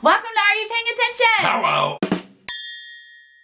Welcome to Are You Paying Attention? Hello.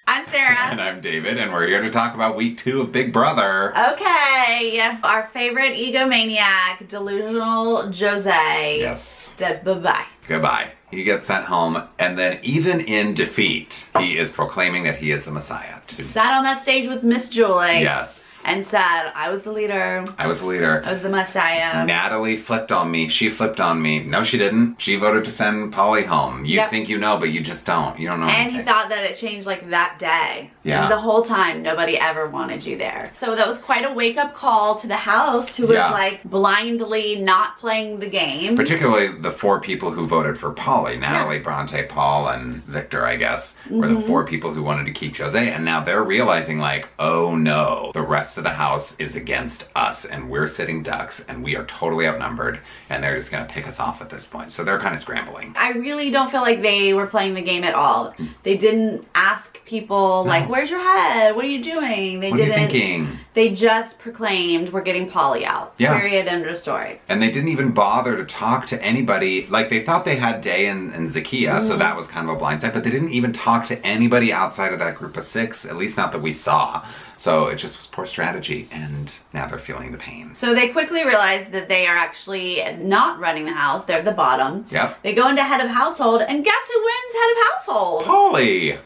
I'm Sarah. And I'm David, and we're here to talk about week 2 of Big Brother. Okay. Our favorite egomaniac, delusional Jose. Yes. Said bye-bye. Goodbye. He gets sent home, and then even in defeat, he is proclaiming that he is the Messiah. Sat on that stage with Miss Julie. Yes. And said, I was the leader. I was the leader. I was the Messiah. Natalie flipped on me. She flipped on me. No, she didn't. She voted to send Paulie home. You think you know, but you just don't. You don't know anything. He thought that it changed like that day. Yeah. And the whole time, nobody ever wanted you there. So that was quite a wake-up call to the house, who was like blindly not playing the game. Particularly the 4 people who voted for Paulie. Natalie, Bronte, Paul, and Victor, I guess, were the 4 people who wanted to keep Jose. And now they're realizing like, oh no, the rest of the house is against us and we're sitting ducks and we are totally outnumbered and they're just gonna pick us off at this point. So they're kind of scrambling. I really don't feel like they were playing the game at all. They didn't ask people like, where's your head? What are you doing? They didn't. What are you thinking? They just proclaimed, we're getting Paulie out. Yeah. Period, end of story. And they didn't even bother to talk to anybody. Like, they thought they had Day and Zakiya, so that was kind of a blindside, but they didn't even talk to anybody outside of that group of 6, at least not that we saw. So it just was poor strategy, and now they're feeling the pain. So they quickly realized that they are actually not running the house. They're the bottom. Yep. They go into head of household, and guess who wins head of household? Paulie!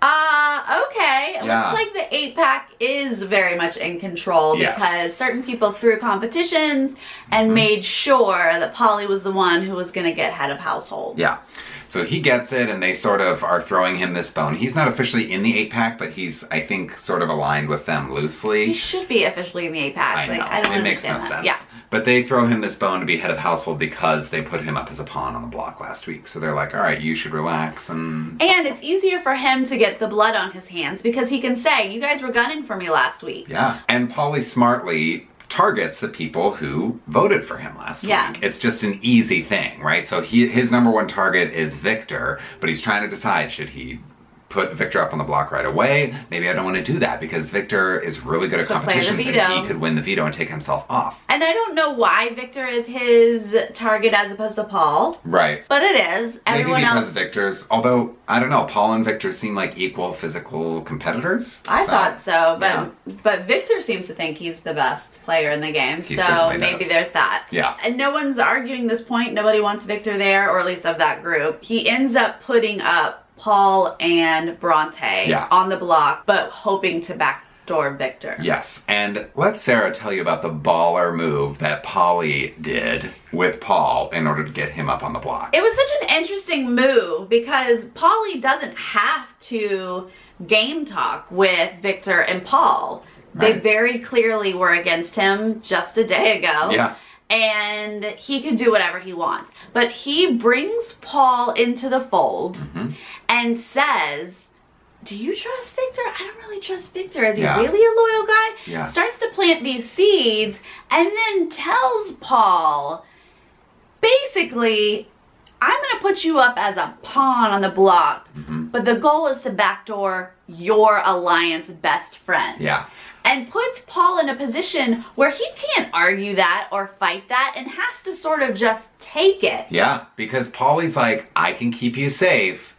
Okay. It looks like the 8-pack is very much in control because certain people threw competitions and made sure that Paulie was the one who was going to get head of household. Yeah. So he gets it, and they sort of are throwing him this bone. He's not officially in the 8-pack, but he's, I think, sort of aligned with them loosely. He should be officially in the 8-pack. I know. Like, I don't it makes no that. sense. Yeah. But they throw him this bone to be head of household because they put him up as a pawn on the block last week. So they're like, all right, you should relax. And it's easier for him to get the blood on his hands because he can say, you guys were gunning for me last week. Yeah. And Paulie smartly targets the people who voted for him last week. It's just an easy thing, right? So his number 1 target is Victor, but he's trying to decide, should he put Victor up on the block right away? Maybe I don't want to do that because Victor is really good at competitions and he could win the veto and take himself off. And I don't know why Victor is his target as opposed to Paul. Right. But it is. Everyone Maybe because else... Victor's, although, I don't know, Paul and Victor seem like equal physical competitors. I thought so, but Victor seems to think he's the best player in the game, so maybe there's that. Yeah. And no one's arguing this point. Nobody wants Victor there, or at least of that group. He ends up putting up Paul and Bronte on the block, but hoping to backdoor Victor. Yes, and let Sarah tell you about the baller move that Paulie did with Paul in order to get him up on the block. It was such an interesting move because Paulie doesn't have to game talk with Victor and Paul. They very clearly were against him just a day ago. Yeah. And he can do whatever he wants. But he brings Paul into the fold and says, do you trust Victor? I don't really trust Victor. Is he really a loyal guy? Yeah. Starts to plant these seeds and then tells Paul, basically, I'm going to put you up as a pawn on the block, but the goal is to backdoor your alliance best friend. Yeah. And puts Paul in a position where he can't argue that or fight that and has to sort of just take it. Yeah, because Paulie's like, I can keep you safe,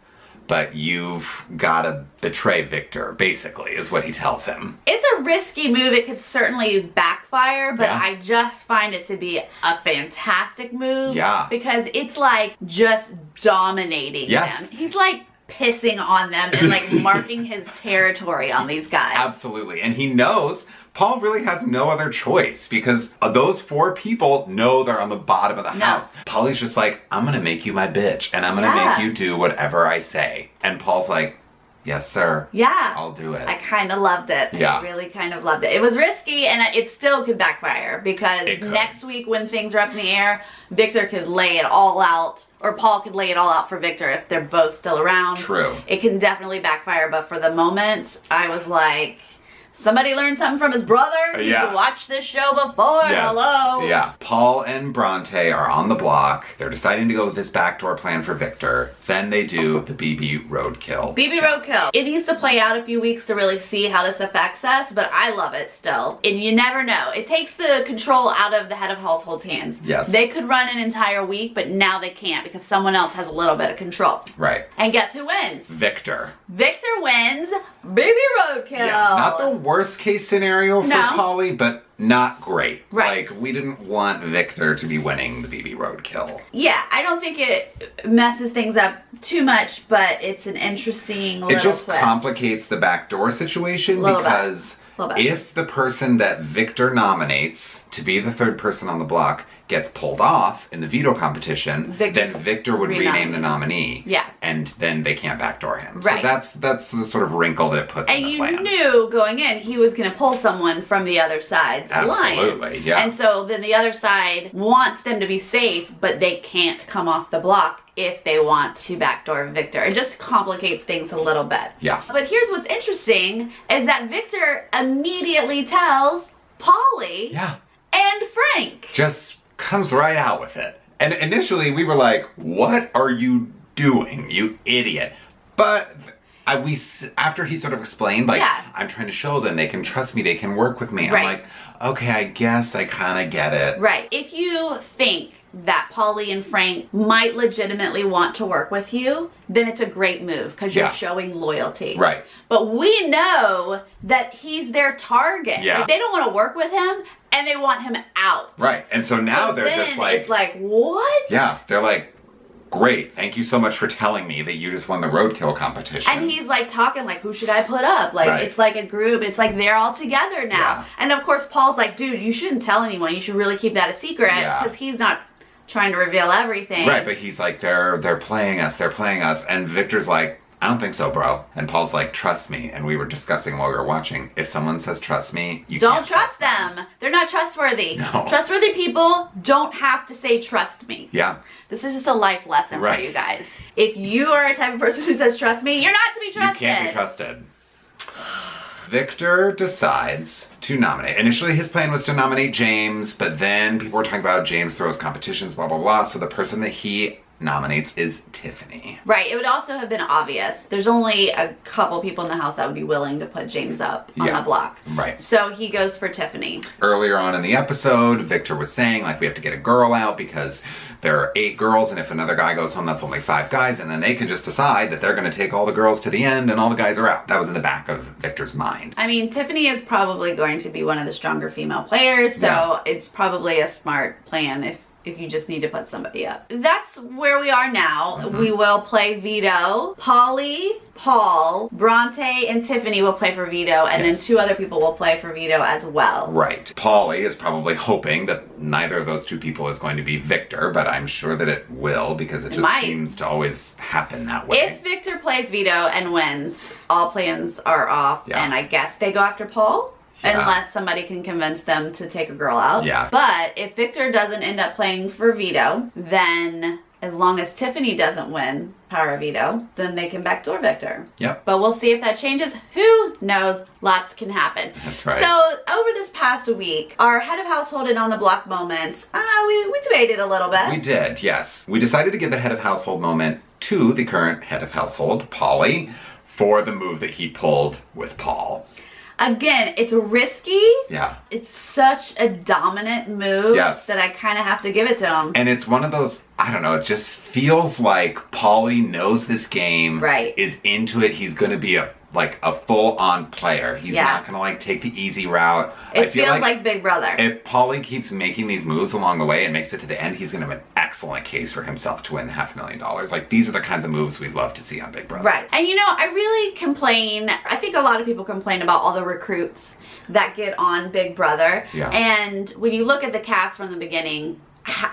but you've got to betray Victor, basically, is what he tells him. It's a risky move. It could certainly backfire, but I just find it to be a fantastic move. Yeah. Because it's like just dominating them. He's like pissing on them and like marking his territory on these guys. Absolutely. And he knows Paul really has no other choice because those 4 people know they're on the bottom of the house. Paulie's just like, I'm going to make you my bitch and I'm going to make you do whatever I say. And Paul's like, yes, sir. Yeah. I'll do it. I kind of loved it. Yeah. I really kind of loved it. It was risky and it still could backfire because next week when things are up in the air, Victor could lay it all out, or Paul could lay it all out for Victor if they're both still around. True. It can definitely backfire, but for the moment, I was like, Somebody learned something from his brother. He's watched this show before. Yes. Hello. Yeah. Paul and Bronte are on the block. They're deciding to go with this backdoor plan for Victor. Then they do the BB roadkill. BB roadkill. It needs to play out a few weeks to really see how this affects us, but I love it still. And you never know. It takes the control out of the head of household's hands. Yes. They could run an entire week, but now they can't because someone else has a little bit of control. Right. And guess who wins? Victor. Victor wins. BB roadkill. Yeah. Not the worst case scenario for Paulie, but not great. Right. Like, we didn't want Victor to be winning the BB roadkill. Yeah, I don't think it messes things up too much, but it's an interesting little It just twist. complicates the backdoor situation because if the person that Victor nominates to be the third person on the block gets pulled off in the veto competition, then Victor would rename the nominee. Yeah. And then they can't backdoor him. Right. So that's the sort of wrinkle that it puts in the plan. And you knew going in he was going to pull someone from the other side's alliance. Absolutely, yeah. And so then the other side wants them to be safe, but they can't come off the block if they want to backdoor Victor. It just complicates things a little bit. Yeah. But here's what's interesting is that Victor immediately tells Paulie and Frank. Just comes right out with it. And initially we were like, what are you doing, you idiot? But after he sort of explained, like, I'm trying to show them they can trust me, they can work with me. I'm like, okay, I guess I kind of get it. Right. If you think that Paulie and Frank might legitimately want to work with you, then it's a great move because you're showing loyalty. Right. But we know that he's their target. Yeah. Like, they don't want to work with him and they want him out. Right. And so now they're just like... it's like, what? Yeah. They're like, great, thank you so much for telling me that you just won the roadkill competition. And he's like talking like, who should I put up? Like, it's like a group. It's like they're all together now. Yeah. And of course, Paul's like, dude, you shouldn't tell anyone. You should really keep that a secret because he's not trying to reveal everything. Right, but he's like, they're playing us, and Victor's like, I don't think so, bro. And Paul's like, trust me. And we were discussing while we were watching, if someone says trust me, you don't can't trust them. They're not trustworthy. No. Trustworthy people don't have to say trust me. Yeah. This is just a life lesson for you guys. If you are a type of person who says trust me, you're not to be trusted. You can't be trusted. Victor decides to nominate. Initially, his plan was to nominate James, but then people were talking about James throws competitions, blah, blah, blah. So the person that he nominates is Tiffany. Right. It would also have been obvious. There's only a couple people in the house that would be willing to put James up on the block. Right. So he goes for Tiffany. Earlier on in the episode, Victor was saying, like, we have to get a girl out because there are 8 girls, and if another guy goes home, that's only 5 guys, and then they can just decide that they're going to take all the girls to the end, and all the guys are out. That was in the back of Victor's mind. I mean, Tiffany is probably going to be one of the stronger female players, so it's probably a smart plan if you just need to put somebody up. That's where we are now. We will play veto. Paulie, Paul, Bronte, and Tiffany will play for veto, and then 2 other people will play for veto as well. Right. Paulie is probably hoping that neither of those 2 people is going to be Victor, but I'm sure that it will because it just seems to always happen that way. If Victor plays veto and wins, all plans are off, and I guess they go after Paul. Unless somebody can convince them to take a girl out. Yeah. But if Victor doesn't end up playing for veto, then as long as Tiffany doesn't win power of veto, then they can backdoor Victor. Yep. But we'll see if that changes. Who knows? Lots can happen. That's right. So over this past week, our head of household and on the block moments, we debated a little bit. We did, yes. We decided to give the head of household moment to the current head of household, Paulie, for the move that he pulled with Paul. Again, it's risky. Yeah. It's such a dominant move that I kind of have to give it to him. And it's one of those, I don't know, it just feels like Paulie knows this game, is into it. He's going to be a full-on player. He's not going to like take the easy route. It feels like Big Brother. If Paulie keeps making these moves along the way and makes it to the end, he's going to have an excellent case for himself to win $500,000. Like, these are the kinds of moves we'd love to see on Big Brother. Right. And you know, I really complain, I think a lot of people complain about all the recruits that get on Big Brother. Yeah. And when you look at the cast from the beginning,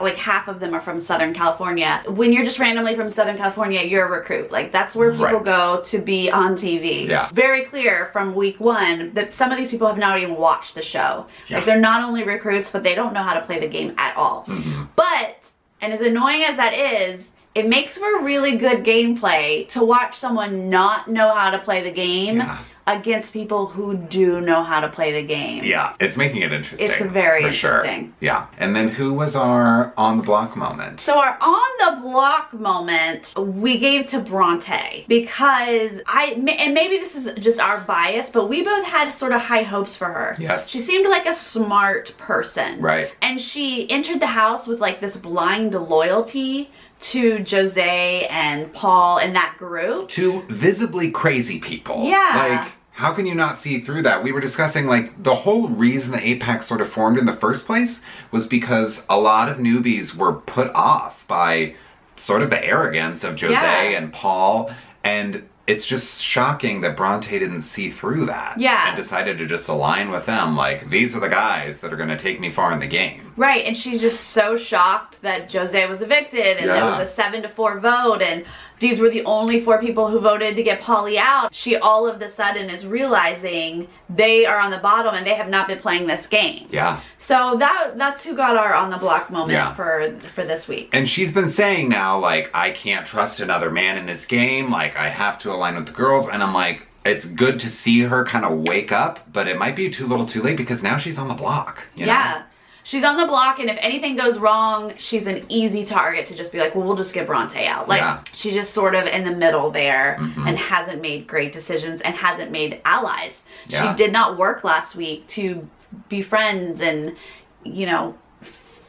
like half of them are from Southern California. When you're just randomly from Southern California, you're a recruit. Like, that's where people go to be on TV. Yeah. Very clear from week 1 that some of these people have not even watched the show. Yeah. Like, they're not only recruits, but they don't know how to play the game at all. But, and as annoying as that is, it makes for really good gameplay to watch someone not know how to play the game against people who do know how to play the game. Yeah, it's making it interesting. It's very for interesting. Sure. Yeah. And then who was our on the block moment? So our on the block moment we gave to Bronte because and maybe this is just our bias, but we both had sort of high hopes for her. Yes. She seemed like a smart person. Right. And she entered the house with like this blind loyalty to Jose and Paul and that group. To visibly crazy people. Yeah. Like, how can you not see through that? We were discussing, like, the whole reason the 8-pack sort of formed in the first place was because a lot of newbies were put off by sort of the arrogance of Jose and Paul, and it's just shocking that Bronte didn't see through that. Yeah. And decided to just align with them, like, these are the guys that are going to take me far in the game. Right, and she's just so shocked that Jose was evicted, and there was a 7-4 vote, and these were the only 4 people who voted to get Paulie out. She all of a sudden is realizing they are on the bottom and they have not been playing this game. Yeah. So that's who got our on the block moment for this week. And she's been saying now, like, I can't trust another man in this game, like, I have to align with the girls, and I'm like, it's good to see her kind of wake up, but it might be too little too late because now she's on the block. You know? She's on the block, and if anything goes wrong, she's an easy target to just be like, well, we'll just get Bronte out. Like, she's just sort of in the middle there and hasn't made great decisions and hasn't made allies. She did not work last week to be friends and, you know,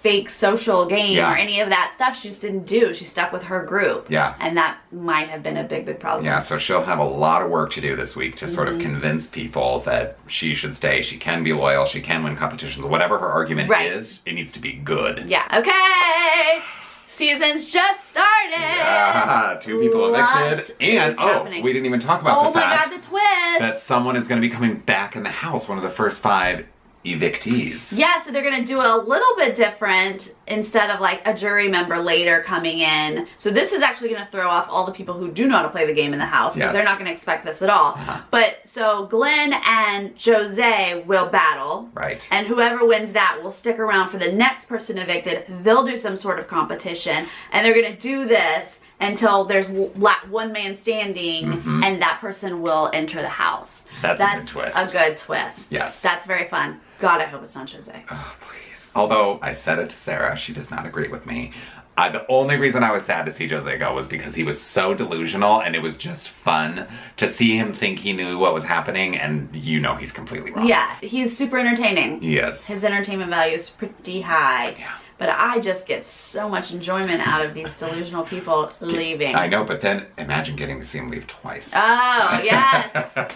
fake social game or any of that stuff. She just didn't do. She stuck with her group. Yeah. And that might have been a big, big problem. Yeah, so she'll have a lot of work to do this week to sort of convince people that she should stay. She can be loyal. She can win competitions. Whatever her argument is, it needs to be good. Yeah. Okay. Season's just started. Yeah, 2 people evicted. And, we didn't even talk about the fact the twist. that someone is going to be coming back in the house. One of the first 5 evictees. Yeah, so they're gonna do a little bit different instead of like a jury member later coming in. So this is actually gonna throw off all the people who do know how to play the game in the house because they're not gonna expect this at all. But so Glenn and Jose will battle. Right. And whoever wins that will stick around for the next person evicted. They'll do some sort of competition and they're gonna do this until there's one man standing and that person will enter the house. That's a good twist. A good twist. Yes. That's very fun. God, I hope it's not Jose. Oh, please. Although, I said it to Sarah, she does not agree with me. The only reason I was sad to see Jose go was because he was so delusional and it was just fun to see him think he knew what was happening and you know he's completely wrong. Yeah, he's super entertaining. Yes. His entertainment value is pretty high. Yeah. But I just get so much enjoyment out of these delusional people leaving. I know, but then imagine getting to see him leave twice. Oh, yes.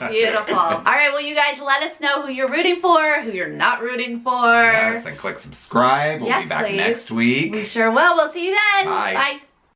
Beautiful. All right, well, you guys let us know who you're rooting for, who you're not rooting for. Yes, and click subscribe. We'll be back next week. We sure will. We'll see you then. Bye. Bye.